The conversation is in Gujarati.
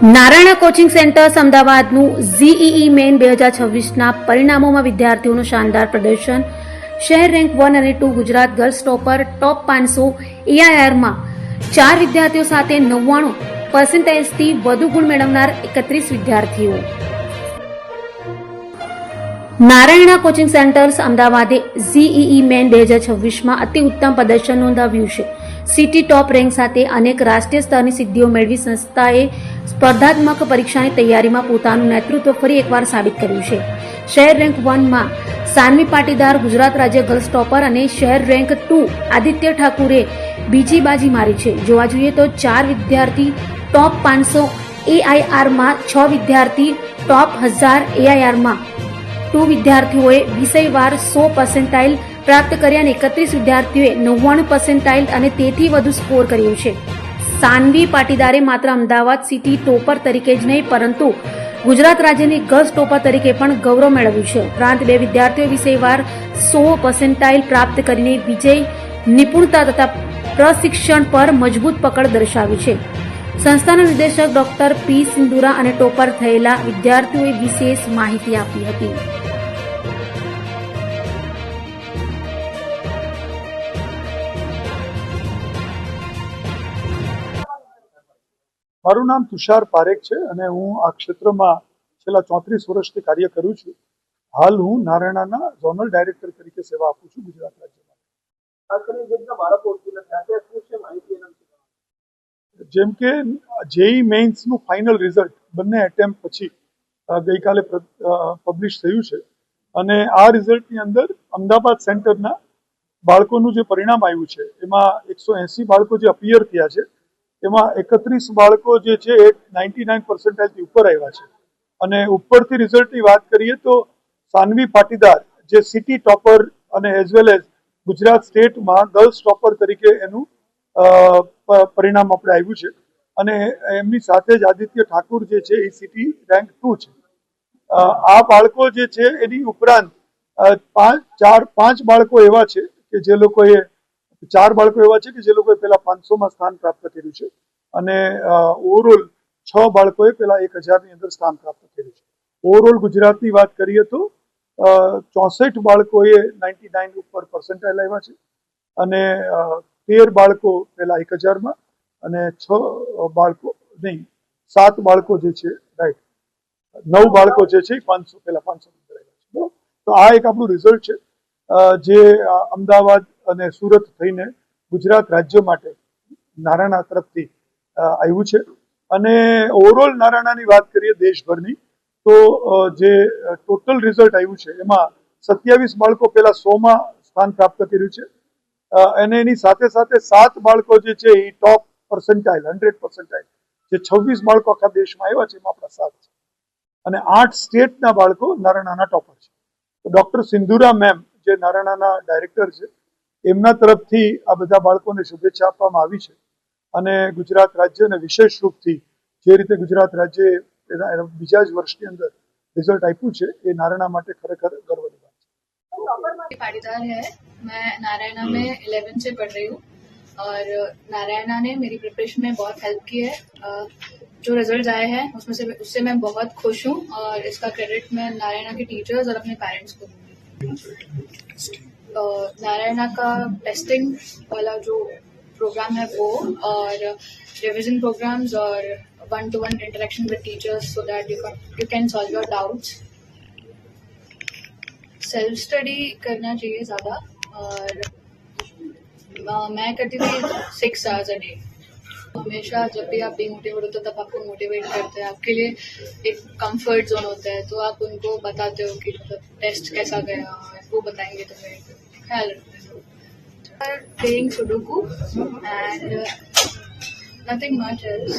નારાયણ કોચિંગ સેન્ટર્સ અમદાવાદનું જીઈઈ મેઇન 2026ના પરિણામોમાં વિદ્યાર્થીઓનું શાનદાર પ્રદર્શન. શહેર રેન્ક 1 અને 2 ગુજરાત ગર્લ્સ ટોપર ટોપ 500 એઆઈઆરમાં 4 વિદ્યાર્થીઓ સાથે 99% વધુ ગુણ મેળવનાર 31 વિદ્યાર્થીઓ. નારાયણ કોચિંગ સેન્ટર્સ અમદાવાદે જીઈઈ મેઇન 2026માં અતિ ઉત્તમ પ્રદર્શન નોંધાવ્યું છે. સિટી ટોપ રેન્ક સાથે અનેક રાષ્ટ્રીય સ્તરની સિદ્ધિઓ મેળવી સંસ્થાએ સ્પર્ધાત્મક પરીક્ષાની તૈયારીમાં પોતાનું નેતૃત્વ ફરી એકવાર સાબિત કર્યું છે. શહેર રેન્ક 1માં સાનવી પાટીદાર ગુજરાત રાજ્ય ગર્લ્સ ટોપર અને શહેર રેન્ક 2 આદિત્ય ઠાકુરે બીજી બાજી મારી છે. જોવા જોઈએ તો 4 વિદ્યાર્થી ટોપ 500 એઆઈઆરમાં, 6 વિદ્યાર્થી ટોપ 1000 એઆઈઆરમાં, 2 વિદ્યાર્થીઓએ વિષયવાર 100% પ્રાપ્ત કર્યા અને 31 વિદ્યાર્થીઓએ 99% અને તેથી વધુ સ્કોર કર્યો છે. સાનવી પાટીદારે માત્ર અમદાવાદ સિટી ટોપર તરીકે જ નહીં પરંતુ ગુજરાત રાજ્યની ગર્લ્સ ટોપર તરીકે પણ ગૌરવ મેળવ્યું છે. ઉપરાંત 2 વિદ્યાર્થીઓએ વિષયવાર 100% પ્રાપ્ત કરીને વિજય, નિપુણતા તથા પ્રશિક્ષણ પર મજબૂત પકડ દર્શાવી છે. સંસ્થાના નિર્દેશક ડોક્ટર પી સિંધુરા અને ટોપર થયેલા વિદ્યાર્થીઓએ વિશેષ માહિતી આપી હતી. મારું નામ તુષાર પારેખ છે અને હું આ ક્ષેત્રમાં છેલ્લા 34 વર્ષથી કાર્ય કરું છું. હાલ હું નારાયણાના ઝોનલ ડાયરેક્ટર તરીકે સેવા આપું છું ગુજરાત રાજ્યમાં. જેમ કે જેઈ મેઇન્સનું ફાઇનલ રિઝલ્ટ બંને એટેમ્પ્ટ પછી ગઈકાલે પબ્લિશ થયું છે અને આ રિઝલ્ટની અંદર અમદાવાદ સેન્ટરના બાળકોનું જે પરિણામ આવ્યું છે એમાં 180 બાળકો જે અપિયર થયા છે એમાં 31 બાળકો જે છે એ 99% ઉપર આવ્યા છે. અને ઉપરથી રિઝલ્ટની વાત કરીએ તો સાનવી પાટીદાર જે સિટી ટોપર અને એઝ વેલ એઝ ગુજરાત સ્ટેટમાં ગર્લ્સ ટોપર તરીકે એનું પરિણામ આપણે આવ્યું છે અને એમની સાથે જ આદિત્ય ઠાકુર જે છે એ સિટી રેન્ક 2 છે. આ બાળકો જે છે એની ઉપરાંત 5 બાળકો એવા છે કે જે લોકોએ 4 બાળકો એવા છે કે જે લોકોએ પેલા 500માં સ્થાન પ્રાપ્ત કર્યું છે અને ઓવરઓલ 6 બાળકોએ પેલા 1000ની અંદર સ્થાન પ્રાપ્ત કર્યું છે. ઓવરઓલ ગુજરાતની વાત કરીએ તો 64 બાળકોએ 99 ઉપર પર્સન્ટાઇલ આવ્યા છે અને 13 બાળકો પેલા 1000માં અને 7 બાળકો જે છે રાઈટ 9 બાળકો જે છે 500 પેલા 500 અંદર આવ્યા છે. તો આ એક આપણું રિઝલ્ટ છે જે અમદાવાદ અને સુરત થઈને ગુજરાત રાજ્ય માટે નારાયણા તરફથી આવ્યું છે. અને ઓવરઓલ નારાયણાની વાત કરીએ દેશભરની તો જે ટોટલ રિઝલ્ટ આવ્યું છે એમાં 27 બાળકો પેલા 100માં સ્થાન પ્રાપ્ત કર્યું છે અને એની સાથે સાથે 7 બાળકો જે છે એ ટોપ પર્સન્ટાઇલ 100% જે 26 બાળકો આખા દેશમાં આવ્યા છે એમાં આપણા 7 છે અને 8 સ્ટેટના બાળકો નારાયણાના ટોપર છે. તો ડોક્ટર સિંધુરા મેમ જે નારાયણાના ડાયરેક્ટર છે એમના તરફથી આ બધા બાળકોને શુભેચ્છા આપવામાં આવી છે અને ગુજરાત રાજ્યને વિશેષ રૂપથી જે રીતે ગુજરાત રાજ્યએ બીજા જ વર્ષની અંદર રિઝલ્ટ આપ્યું છે એ નારાયણા માટે ખરેખર ગર્વની વાત છે. पाटीदार है, मैं नारायणा में 11 से पढ़ रही हूँ और नारायणा ने मेरी प्रिपरेशन में बहुत हेल्प की है. जो रिजल्ट आए हैं उससे मैं बहुत खुश हूँ और इसका क्रेडिट मैं नारायणा के टीचर्स और अपने पेरेंट्स को दूंगी. नारायणा का टेस्टिंग वाला जो प्रोग्राम है वो और रिविजन प्रोग्राम्स और 1-to-1 interaction with teachers so that you can solve your doubts. Self study करना चाहिए ज़्यादा और मैं करती थी 6 आवर्स अ डे. हमेशा जब भी आप डिमोटिवेट होते हो तब आपको मोटिवेट करते हैं, आपके लिए एक कंफर्ट जोन होता है तो आप उनको बताते हो कि टेस्ट कैसा गया, वो बताएंगे तुम्हें, ख्याल रखते हो. Playing Sudoku and nothing much else.